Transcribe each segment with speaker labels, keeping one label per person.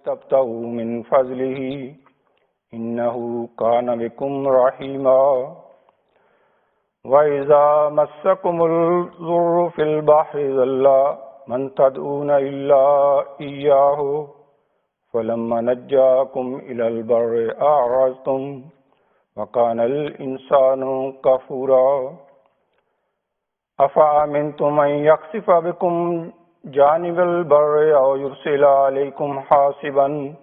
Speaker 1: تبتغوا من فضله إنه كان بكم رحيما وإذا مسكم الضر في البحر ضل من تدعون إلا إياه فلما نجاكم إلى البر أعرضتم وكان الإنسان كفورا أفأمنتم أن يخسف بكم جانب البر أو يرسل عليكم حاصبا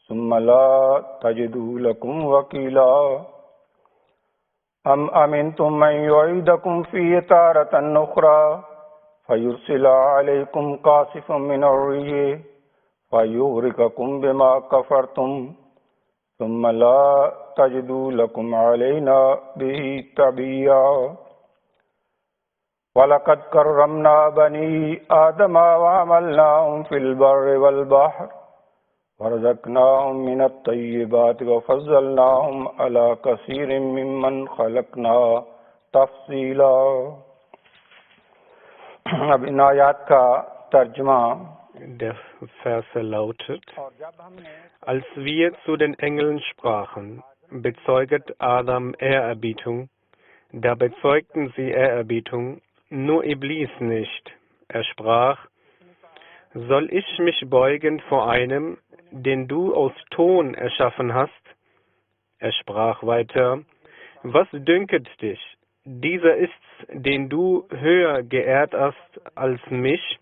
Speaker 1: ثم لا تجدوا لكم وكيلا أم أمنتم أن يعيدكم فيه تارة أخرى فيرسل عليكم قاصفا من الريح فيغرقكم بما كفرتم ثم لا تجدوا لكم علينا به تبيا وَلَقَدْ كَرَّمْنَا بَنِي آدَمَ وَحَمَلْنَاهُمْ فِي الْبَرِّ وَالْبَحْرِ وَرَزَقْنَاهُم مِّنَ الطَّيِّبَاتِ وَفَضَّلْنَاهُمْ عَلَىٰ كَثِيرٍ مِّمَّنْ خَلَقْنَا تَفْصِيلًا. अब इन आयात का तर्जुमा
Speaker 2: Der Verse lautet: Als wir zu den Engeln sprachen, bezeuget Adam Ehrerbietung, da bezeugten sie Ehrerbietung, nur Iblis nicht. Er sprach: Soll ich mich beugen vor einem, den du aus Ton erschaffen hast? Er sprach weiter: Was dünket dich? Dieser ist's, den du höher geehrt hast als mich.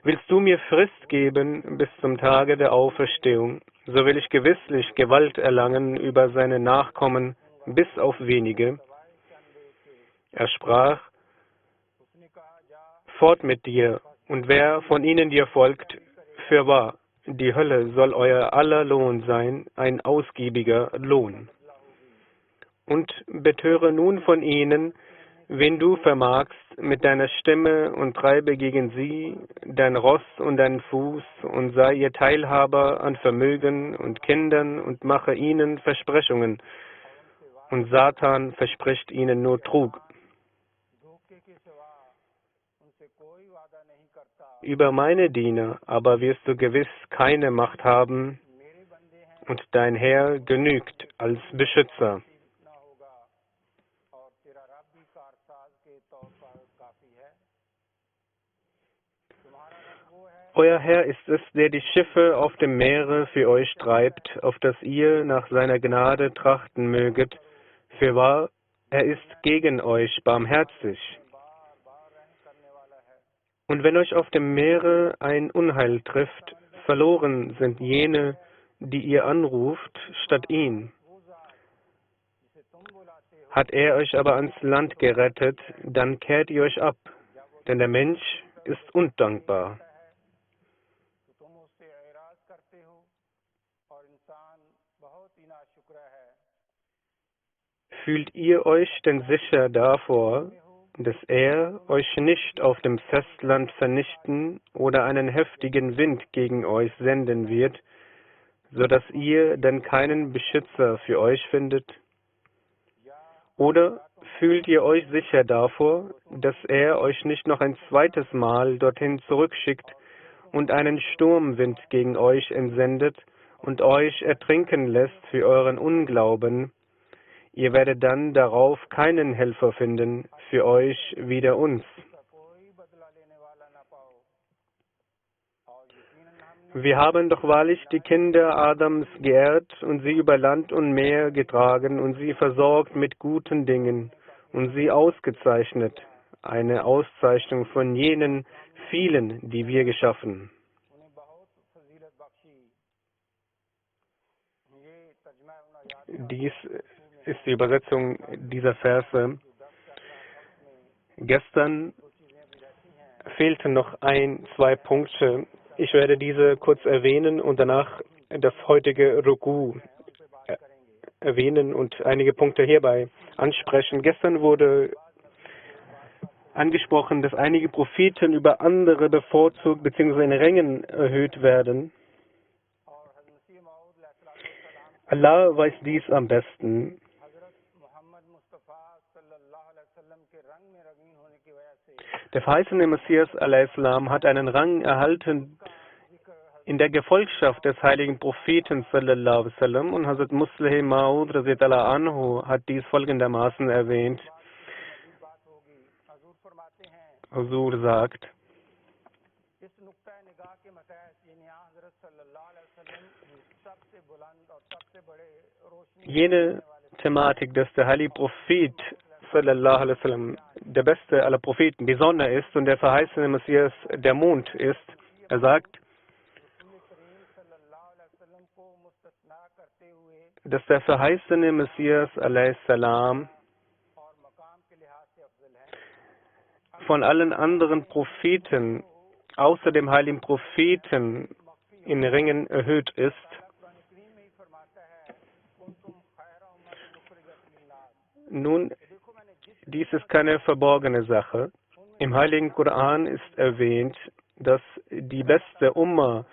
Speaker 2: Willst du mir Frist geben bis zum Tage der Auferstehung, so will ich gewisslich Gewalt erlangen über seine Nachkommen bis auf wenige. Er sprach: Fort mit dir, und wer von ihnen dir folgt, fürwahr, die Hölle soll euer aller Lohn sein, ein ausgiebiger Lohn. Und betöre nun von ihnen, wen du vermagst, mit deiner Stimme und treibe gegen sie dein Ross und deinen Fuß und sei ihr Teilhaber an Vermögen und Kindern und mache ihnen Versprechungen. Und Satan verspricht ihnen nur Trug. Über meine Diener aber wirst du gewiss keine Macht haben, und dein Herr genügt als Beschützer. Euer Herr ist es, der die Schiffe auf dem Meere für euch treibt, auf dass ihr nach seiner Gnade trachten möget. Fürwahr, er ist gegen euch barmherzig. Und wenn euch auf dem Meere ein Unheil trifft, verloren sind jene, die ihr anruft, statt ihn. Hat er euch aber ans Land gerettet, dann kehrt ihr euch ab, denn der Mensch ist undankbar. Fühlt ihr euch denn sicher davor, dass er euch nicht auf dem Festland vernichten oder einen heftigen Wind gegen euch senden wird, so dass ihr dann keinen Beschützer für euch findet? Oder fühlt ihr euch sicher davor, dass er euch nicht noch ein zweites Mal dorthin zurückschickt und einen Sturmwind gegen euch entsendet und euch ertrinken lässt für euren Unglauben? Ihr werdet dann darauf keinen Helfer finden, für euch wider uns. Wir haben doch wahrlich die Kinder Adams geehrt und sie über Land und Meer getragen und sie versorgt mit guten Dingen und sie ausgezeichnet, eine Auszeichnung von jenen vielen, die wir geschaffen. Dies ist die Übersetzung dieser Verse. Gestern fehlten noch zwei Punkte. Ich werde diese kurz erwähnen und danach das heutige Ruku erwähnen und einige Punkte hierbei ansprechen. Gestern wurde angesprochen, dass einige Propheten über andere bevorzugt bzw. in Rängen erhöht werden. Allah weiß dies am besten. Der verheißene Messias a.s. hat einen Rang erhalten in der Gefolgschaft des heiligen Propheten sallallahu alaihi wasallam, und Hazrat Musleh Maud radhiyallahu anhu hat dies folgendermaßen erwähnt. Huzur sagt, jene Thematik, dass der heilige Prophet sallallahu alaihi wasallam der beste aller Propheten, die Sonne ist und der verheißene Messias der Mond ist, er sagt, dass der verheißene Messias a.s. von allen anderen Propheten außer dem heiligen Propheten in Ringen erhöht ist. Nun, dies ist keine verborgene Sache. Im heiligen Koran ist erwähnt, dass die beste Umma,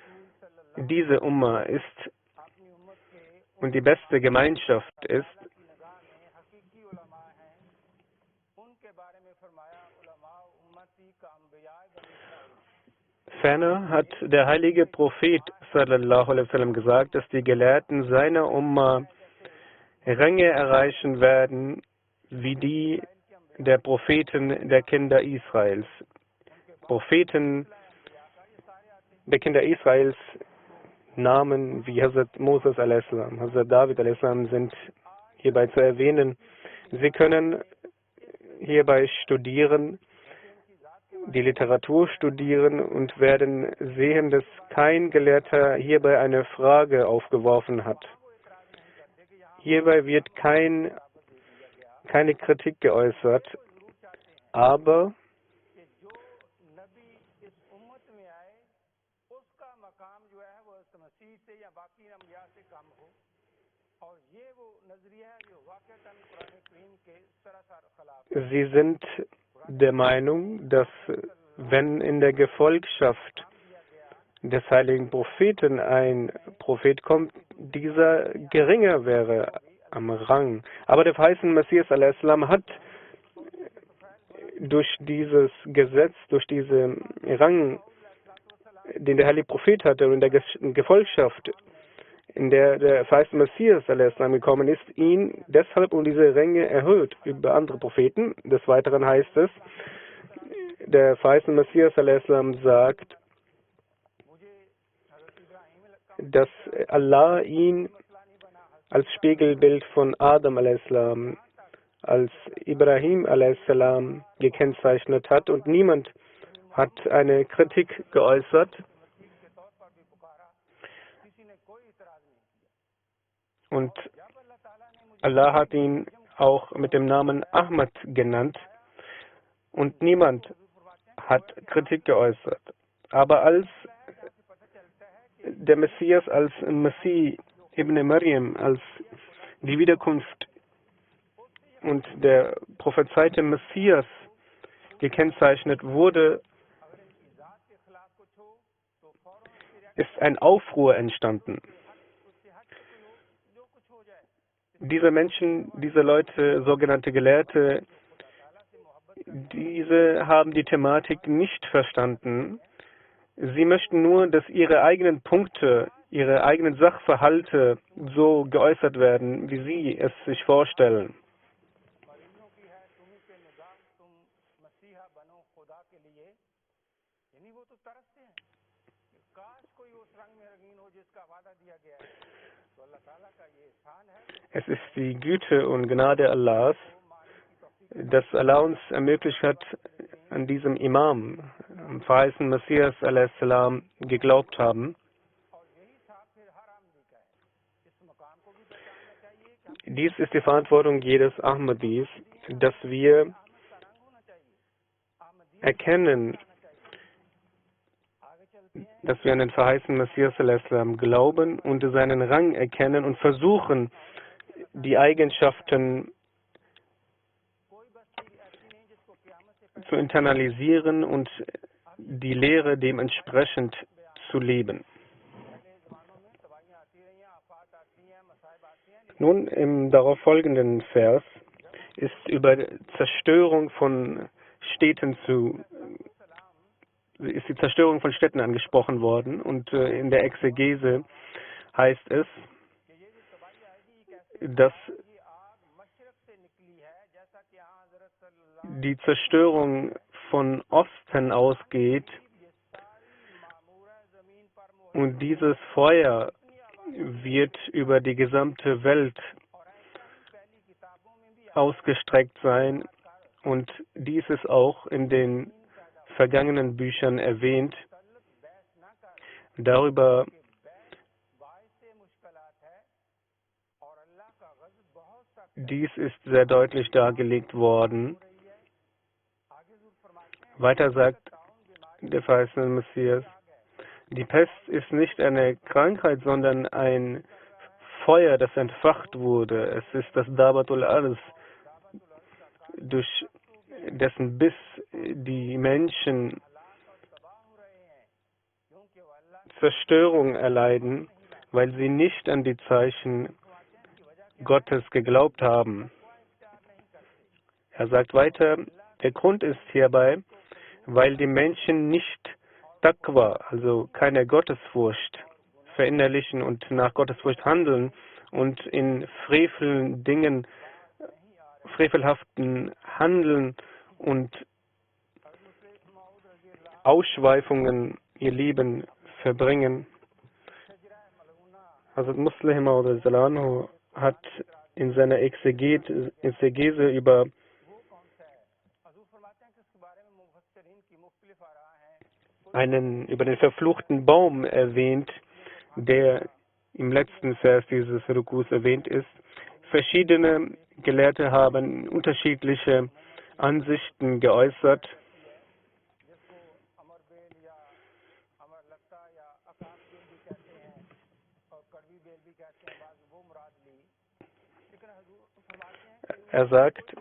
Speaker 2: diese Umma ist und die beste Gemeinschaft ist. Ferner hat der heilige Prophet sallallahu alaihi wasallam gesagt, dass die Gelehrten seiner Umma Ränge erreichen werden, wie die der Propheten der Kinder Israels. Propheten der Kinder Israels, Namen wie Hazrat Moses a.s., Hazrat David a.s. sind hierbei zu erwähnen. Sie können hierbei studieren, die Literatur studieren und werden sehen, dass kein Gelehrter hierbei eine Frage aufgeworfen hat. Hierbei wird keine Kritik geäußert, aber sie sind der Meinung, dass wenn in der Gefolgschaft des heiligen Propheten ein Prophet kommt, dieser geringer wäre am Rang. Aber der verheißene Messias al-Islam hat durch dieses Gesetz, durch diesen Rang, den der heilige Prophet hatte und in der Gefolgschaft, in der der verheißene Messias al-Islam gekommen ist, ihn deshalb um diese Ränge erhöht über andere Propheten. Des Weiteren heißt es, der verheißene Messias al-Islam sagt, dass Allah ihn als Spiegelbild von Adam a.s., als Ibrahim a.s. gekennzeichnet hat und niemand hat eine Kritik geäußert. Und Allah hat ihn auch mit dem Namen Ahmad genannt und niemand hat Kritik geäußert. Aber als der Messias, als Messie Ibn Maryam, als die Wiederkunft und der prophezeite Messias gekennzeichnet wurde, ist ein Aufruhr entstanden. Diese Menschen, diese Leute, sogenannte Gelehrte, diese haben die Thematik nicht verstanden. Sie möchten nur, dass ihre eigenen Punkte, ihre eigenen Sachverhalte so geäußert werden, wie sie es sich vorstellen. Es ist die Güte und Gnade Allahs, dass Allah uns ermöglicht hat, an diesem Imam, am verheißenen Messias a.s. geglaubt haben. Dies ist die Verantwortung jedes Ahmadis, dass wir erkennen, dass wir an den verheißenen Messias a.s. glauben und seinen Rang erkennen und versuchen, die Eigenschaften zu internalisieren und die Lehre dementsprechend zu leben. Nun, im darauf folgenden Vers ist über Zerstörung von Städten zu ist die Zerstörung von Städten angesprochen worden. Und in der Exegese heißt es, dass die Zerstörung von Osten ausgeht und dieses Feuer wird über die gesamte Welt ausgestreckt sein. Und dies ist auch in den vergangenen Büchern erwähnt. Darüber dies ist sehr deutlich dargelegt worden. Weiter sagt der verheißene Messias, die Pest ist nicht eine Krankheit, sondern ein Feuer, das entfacht wurde. Es ist das Dabatul Ars, durch dessen Biss die Menschen Zerstörung erleiden, weil sie nicht an die Zeichen Gottes geglaubt haben. Er sagt weiter, der Grund ist hierbei, weil die Menschen nicht Taqwa, also keine Gottesfurcht, verinnerlichen und nach Gottesfurcht handeln und in frevelhaften Handeln und Ausschweifungen ihr Leben verbringen. Hazrat Musleh Maud Zalanu hat in seiner Exegese über den verfluchten Baum erwähnt, der im letzten Vers dieses Rukus erwähnt ist. Verschiedene Gelehrte haben unterschiedliche Ansichten geäußert. Er sagt,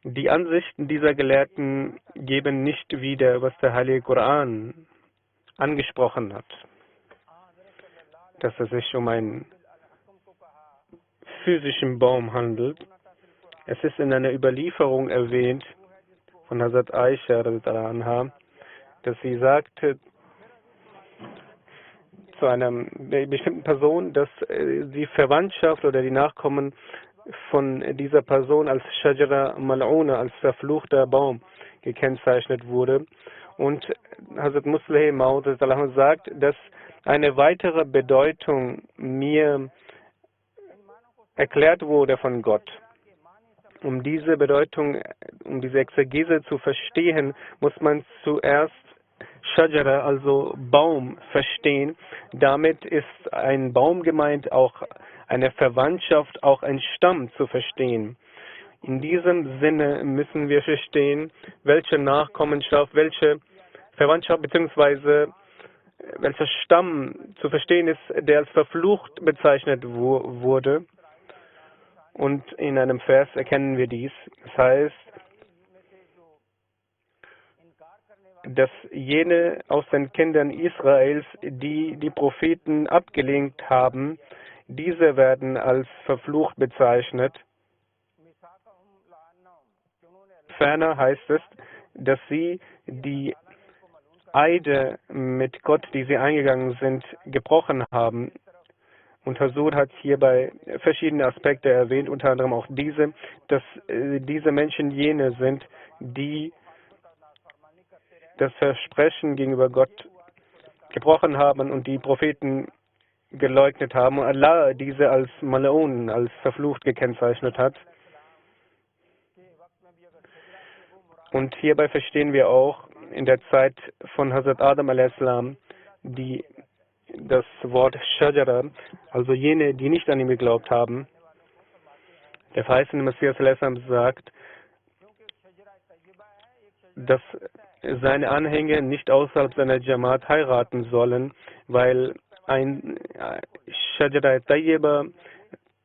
Speaker 2: die Ansichten dieser Gelehrten geben nicht wieder, was der Heilige Koran angesprochen hat, dass es sich um einen physischen Baum handelt. Es ist in einer Überlieferung erwähnt von Hazrat Aisha, dass sie sagte zu einer bestimmten Person, dass die Verwandtschaft oder die Nachkommen von dieser Person als Shajara Mal'una, als verfluchter Baum gekennzeichnet wurde. Und Hazrat Musleh Maud sagt, dass eine weitere Bedeutung mir erklärt wurde von Gott. Um diese Bedeutung, um diese Exegese zu verstehen, muss man zuerst Shajara, also Baum, verstehen. Damit ist ein Baum gemeint, auch eine Verwandtschaft, auch ein Stamm zu verstehen. In diesem Sinne müssen wir verstehen, welche Nachkommenschaft, welche Verwandtschaft bzw. welcher Stamm zu verstehen ist, der als verflucht bezeichnet wurde. Und in einem Vers erkennen wir dies. Das heißt, dass jene aus den Kindern Israels, die die Propheten abgelehnt haben, diese werden als verflucht bezeichnet. Ferner heißt es, dass sie die Eide mit Gott, die sie eingegangen sind, gebrochen haben. Und Hazur hat hierbei verschiedene Aspekte erwähnt, unter anderem auch diese, dass diese Menschen jene sind, die das Versprechen gegenüber Gott gebrochen haben und die Propheten geleugnet haben und Allah diese als Mal'un, als verflucht gekennzeichnet hat. Und hierbei verstehen wir auch in der Zeit von Hazrat Adam a.s. das Wort Shajara, also jene, die nicht an ihn geglaubt haben. Der verheißene Messias sagt, dass seine Anhänger nicht außerhalb seiner Jamaat heiraten sollen, weil ein Shajara Tayyiba,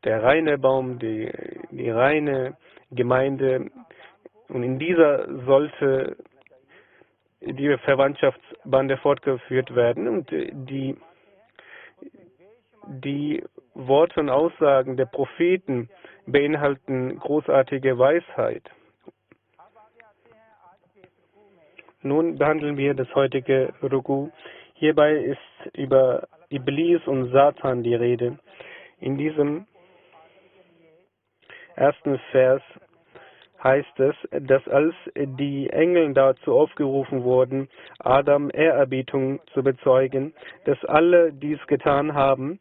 Speaker 2: der reine Baum, die reine Gemeinde, und in dieser sollte die Verwandtschaftsbande fortgeführt werden und die Worte und Aussagen der Propheten beinhalten großartige Weisheit. Nun behandeln wir das heutige Ruku. Hierbei ist über Iblis und Satan die Rede. In diesem ersten Vers heißt es, dass als die Engel dazu aufgerufen wurden, Adam Ehrerbietung zu bezeugen, dass alle dies getan haben,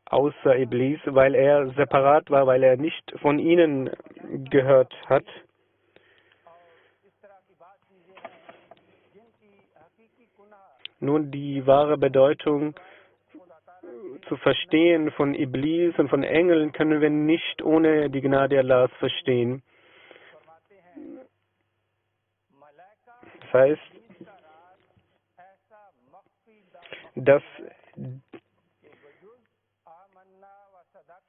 Speaker 2: außer Iblis, weil er separat war, weil er nicht von ihnen gehört hat. Nun, die wahre Bedeutung zu verstehen von Iblis und von Engeln können wir nicht ohne die Gnade Allahs verstehen. Das heißt, dass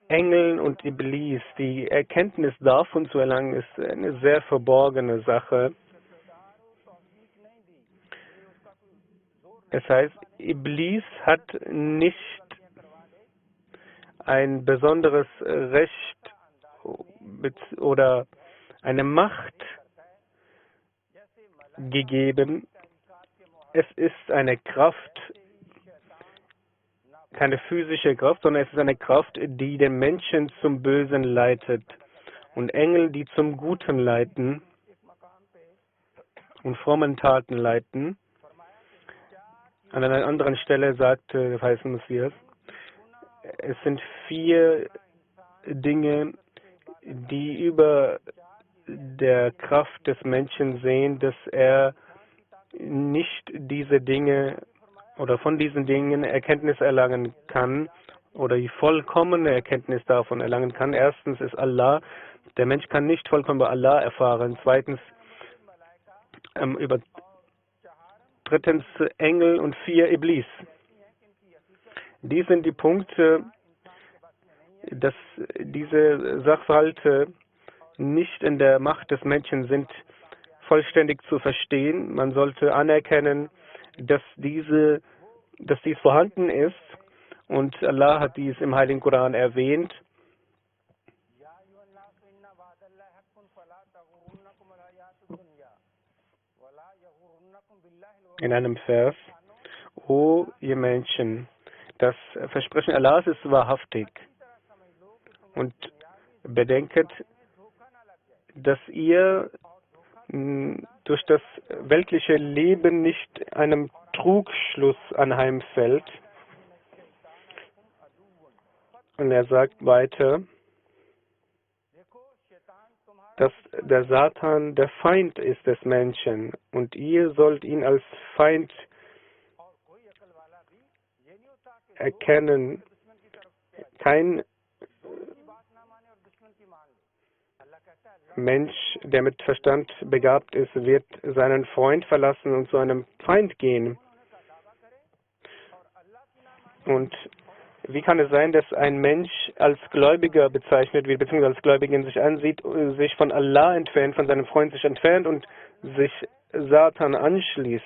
Speaker 2: Engeln und Iblis, die Erkenntnis davon zu erlangen, ist eine sehr verborgene Sache. Es heißt, Iblis hat nicht ein besonderes Recht oder eine Macht gegeben. Es ist eine Kraft, keine physische Kraft, sondern es ist eine Kraft, die den Menschen zum Bösen leitet und Engel, die zum Guten leiten und frommen Taten leiten. An einer anderen Stelle sagte der heilige Messias, es sind 4 Dinge, die über der Kraft des Menschen sehen, dass er nicht diese Dinge oder von diesen Dingen Erkenntnis erlangen kann oder die vollkommene Erkenntnis davon erlangen kann. Erstens ist Allah. Der Mensch kann nicht vollkommen über Allah erfahren. Zweitens drittens Engel und 4 Iblis. Dies sind die Punkte, dass diese Sachverhalte nicht in der Macht des Menschen sind, vollständig zu verstehen. Man sollte anerkennen, dass dies vorhanden ist und Allah hat dies im Heiligen Koran erwähnt. In einem Vers, O ihr Menschen, das Versprechen Allahs ist wahrhaftig und bedenket, dass ihr durch das weltliche Leben nicht einem Trugschluss anheimfällt. Und er sagt weiter, dass der Satan der Feind ist des Menschen und ihr sollt ihn als Feind erkennen. Kein Mensch, der mit Verstand begabt ist, wird seinen Freund verlassen und zu einem Feind gehen. Und wie kann es sein, dass ein Mensch als Gläubiger bezeichnet wird, beziehungsweise als Gläubigen sich ansieht, sich von Allah entfernt, von seinem Freund sich entfernt und sich Satan anschließt?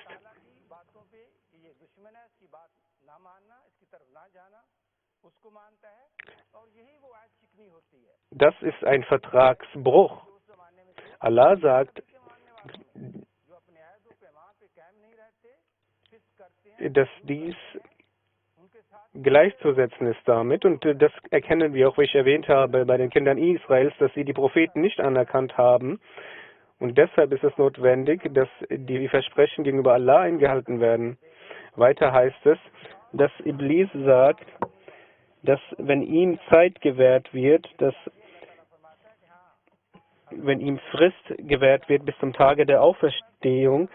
Speaker 2: Das ist ein Vertragsbruch. Allah sagt, dass dies gleichzusetzen ist damit, und das erkennen wir auch, wie ich erwähnt habe, bei den Kindern Israels, dass sie die Propheten nicht anerkannt haben, und deshalb ist es notwendig, dass die Versprechen gegenüber Allah eingehalten werden. Weiter heißt es, dass Iblis sagt, dass wenn ihm Zeit gewährt wird, dass wenn ihm Frist gewährt wird bis zum Tage der Auferstehung,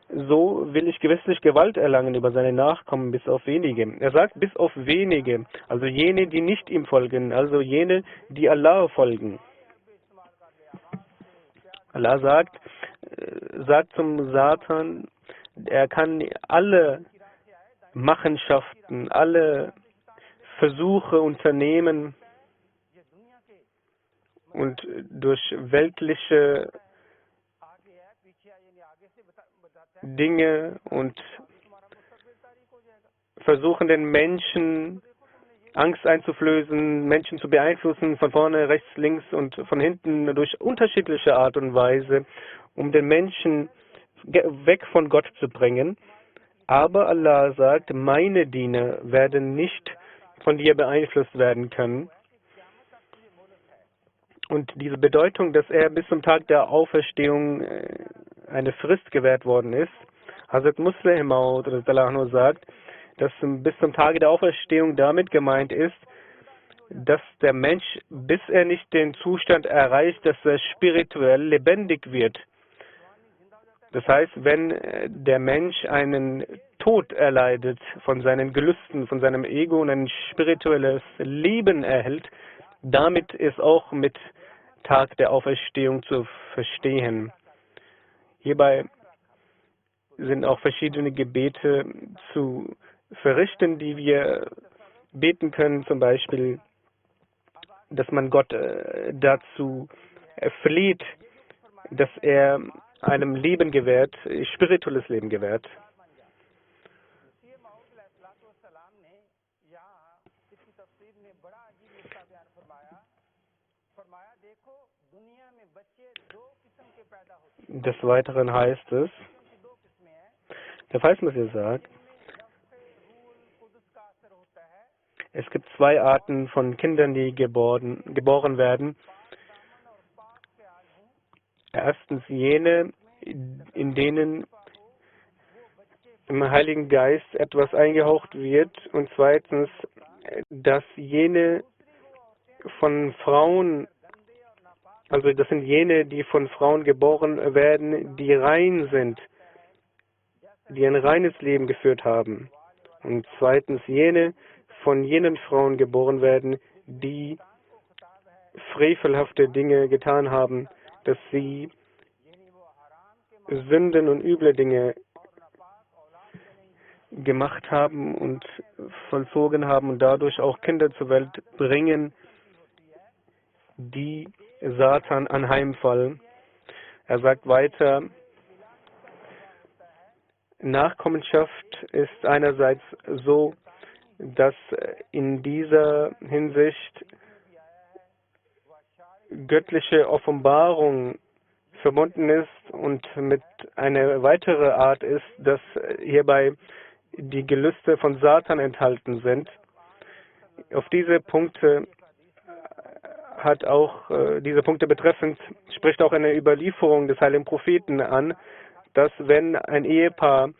Speaker 2: so will ich gewisslich Gewalt erlangen über seine Nachkommen, bis auf wenige. Er sagt, bis auf wenige, also jene, die nicht ihm folgen, also jene, die Allah folgen. Allah sagt zum Satan, er kann alle Machenschaften, alle Versuche unternehmen und durch weltliche Dinge und versuchen, den Menschen Angst einzuflößen, Menschen zu beeinflussen, von vorne, rechts, links und von hinten durch unterschiedliche Art und Weise, um den Menschen weg von Gott zu bringen. Aber Allah sagt, meine Diener werden nicht von dir beeinflusst werden können. Und diese Bedeutung, dass er bis zum Tag der Auferstehung eine Frist gewährt worden ist, Hazrat Muslim Maud sagt, dass bis zum Tage der Auferstehung damit gemeint ist, dass der Mensch, bis er nicht den Zustand erreicht, dass er spirituell lebendig wird. Das heißt, wenn der Mensch einen Tod erleidet von seinen Gelüsten, von seinem Ego und ein spirituelles Leben erhält, damit ist auch mit Tag der Auferstehung zu verstehen. Hierbei sind auch verschiedene Gebete zu verrichten, die wir beten können, zum Beispiel, dass man Gott dazu flieht, dass er einem Leben gewährt, spirituelles Leben gewährt. Des Weiteren heißt es, der Falschmessier sagt, es gibt zwei Arten von Kindern, die geboren werden. Erstens jene, in denen im Heiligen Geist etwas eingehaucht wird, und zweitens, dass jene von Frauen, also das sind jene, die von Frauen geboren werden, die rein sind, die ein reines Leben geführt haben. Und zweitens jene, von jenen Frauen geboren werden, die frevelhafte Dinge getan haben, dass sie Sünden und üble Dinge gemacht haben und vollzogen haben und dadurch auch Kinder zur Welt bringen, die Satan anheimfallen. Er sagt weiter, Nachkommenschaft ist einerseits so, dass in dieser Hinsicht göttliche Offenbarung verbunden ist und mit einer weiteren Art ist, dass hierbei die Gelüste von Satan enthalten sind. Auf diese Punkte diese Punkte betreffend spricht auch eine Überlieferung des heiligen Propheten an, dass wenn ein Ehepaar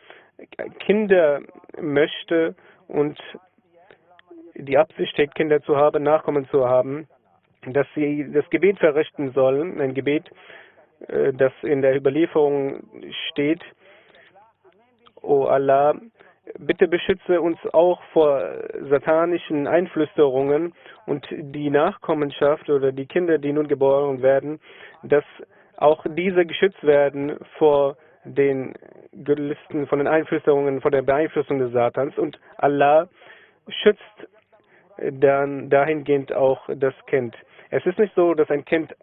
Speaker 2: Kinder möchte und die Absicht hat, Kinder zu haben, Nachkommen zu haben, dass sie das Gebet verrichten sollen, ein Gebet, das in der Überlieferung steht: O Allah, bitte beschütze uns auch vor satanischen Einflüsterungen und die Nachkommenschaft oder die Kinder, die nun geboren werden, dass auch diese geschützt werden vor den Gelüsten, von den Einflüsterungen, von der Beeinflussung des Satans, und Allah schützt dann dahingehend auch das Kind. Es ist nicht so, dass ein Kind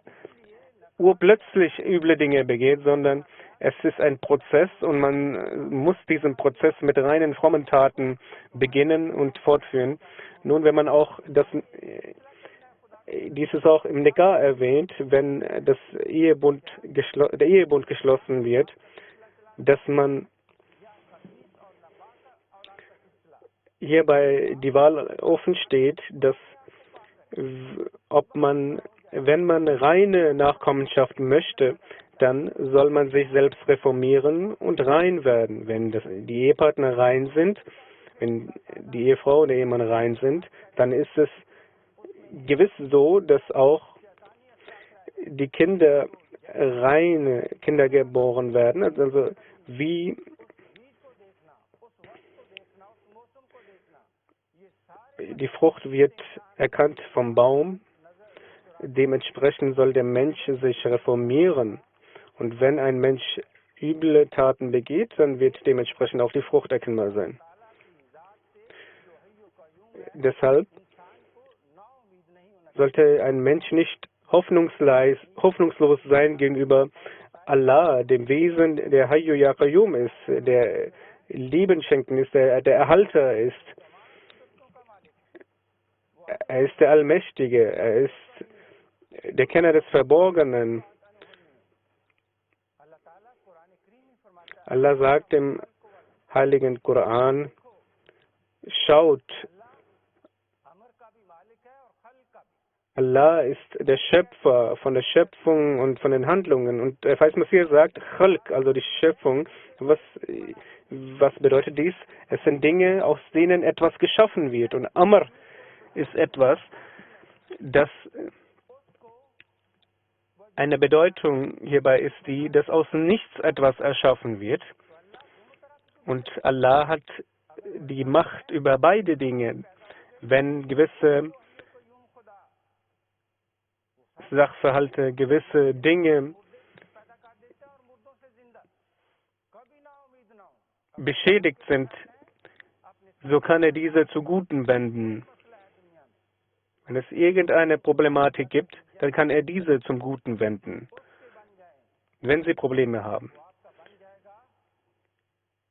Speaker 2: urplötzlich üble Dinge begeht, sondern es ist ein Prozess und man muss diesen Prozess mit reinen frommen Taten beginnen und fortführen. Nun, wenn man auch dies ist auch im Nikah erwähnt, wenn der Ehebund geschlossen wird, dass man hierbei die Wahl offen steht, dass wenn man reine Nachkommenschaft möchte, dann soll man sich selbst reformieren und rein werden. Wenn die Ehepartner rein sind, wenn die Ehefrau und der Ehemann rein sind, dann ist es gewiss so, dass auch die Kinder reine Kinder geboren werden. Also wie die Frucht wird erkannt vom Baum, dementsprechend soll der Mensch sich reformieren. Und wenn ein Mensch üble Taten begeht, dann wird dementsprechend auch die Frucht erkennbar sein. Deshalb sollte ein Mensch nicht hoffnungslos sein gegenüber Allah, dem Wesen, der Hayyu Ya Qayyum ist, der Leben schenken ist, der Erhalter ist. Er ist der Allmächtige. Er ist der Kenner des Verborgenen. Allah sagt im Heiligen Koran, schaut, Allah ist der Schöpfer von der Schöpfung und von den Handlungen. Und der Messias sagt, Khalq, also die Schöpfung. Was bedeutet dies? Es sind Dinge, aus denen etwas geschaffen wird. Und Amr ist etwas, das eine Bedeutung hierbei ist die, dass aus nichts etwas erschaffen wird. Und Allah hat die Macht über beide Dinge. Wenn gewisse Sachverhalte, gewisse Dinge beschädigt sind, so kann er diese zu Guten wenden. Wenn es irgendeine Problematik gibt, dann kann er diese zum Guten wenden, wenn sie Probleme haben.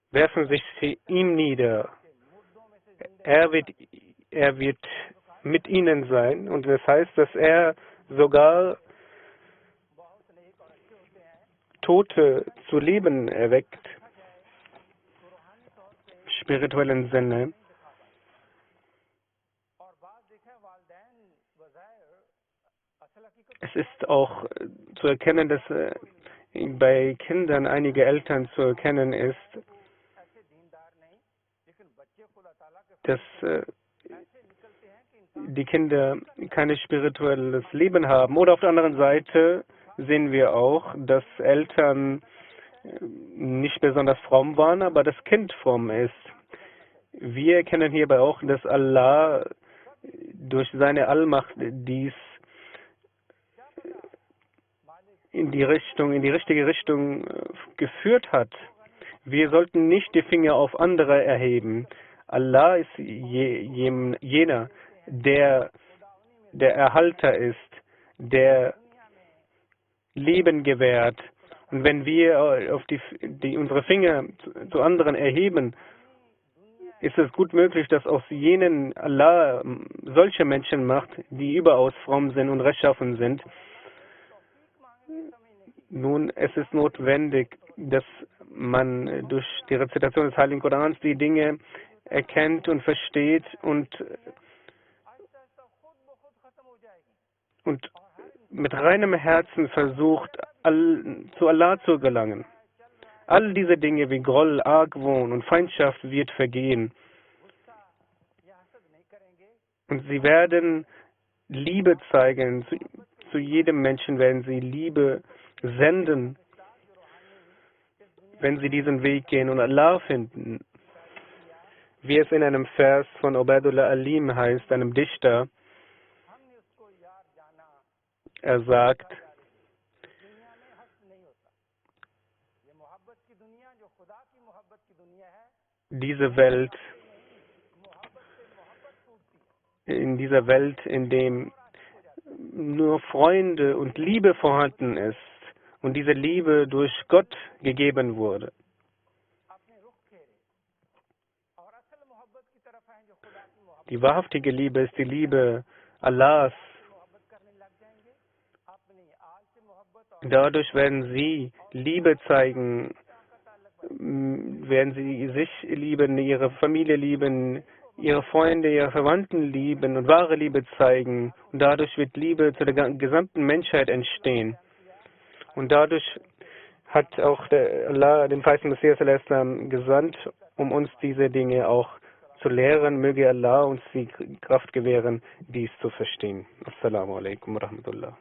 Speaker 2: Werfen sich sie ihm nieder. Er wird mit ihnen sein, und das heißt, dass er sogar Tote zu Leben erweckt, im spirituellen Sinne. Es ist auch zu erkennen, dass bei Kindern einige Eltern zu erkennen ist, dass die Kinder kein spirituelles Leben haben. Oder auf der anderen Seite sehen wir auch, dass Eltern nicht besonders fromm waren, aber das Kind fromm ist. Wir erkennen hierbei auch, dass Allah durch seine Allmacht dies in die richtige Richtung geführt hat. Wir sollten nicht die Finger auf andere erheben. Allah ist jener, der Erhalter ist, der Leben gewährt. Und wenn wir auf unsere Finger zu anderen erheben, ist es gut möglich, dass aus jenen Allah solche Menschen macht, die überaus fromm sind und rechtschaffen sind. Nun, es ist notwendig, dass man durch die Rezitation des Heiligen Korans die Dinge erkennt und versteht und mit reinem Herzen versucht, zu Allah zu gelangen. All diese Dinge wie Groll, Argwohn und Feindschaft wird vergehen. Und sie werden Liebe zeigen. Zu jedem Menschen werden sie Liebe senden, wenn sie diesen Weg gehen und Allah finden. Wie es in einem Vers von Ubaidullah Alim heißt, einem Dichter, er sagt, diese Welt, in dieser Welt, in dem nur Freunde und Liebe vorhanden ist und diese Liebe durch Gott gegeben wurde. Die wahrhaftige Liebe ist die Liebe Allahs. Dadurch werden sie Liebe zeigen, werden sie sich lieben, ihre Familie lieben, ihre Freunde, ihre Verwandten lieben und wahre Liebe zeigen. Und dadurch wird Liebe zu der gesamten Menschheit entstehen. Und dadurch hat auch Allah den feisten Messias gesandt, um uns diese Dinge auch zu lehren. Möge Allah uns die Kraft gewähren, dies zu verstehen. Assalamu alaikum wa rahmatullah.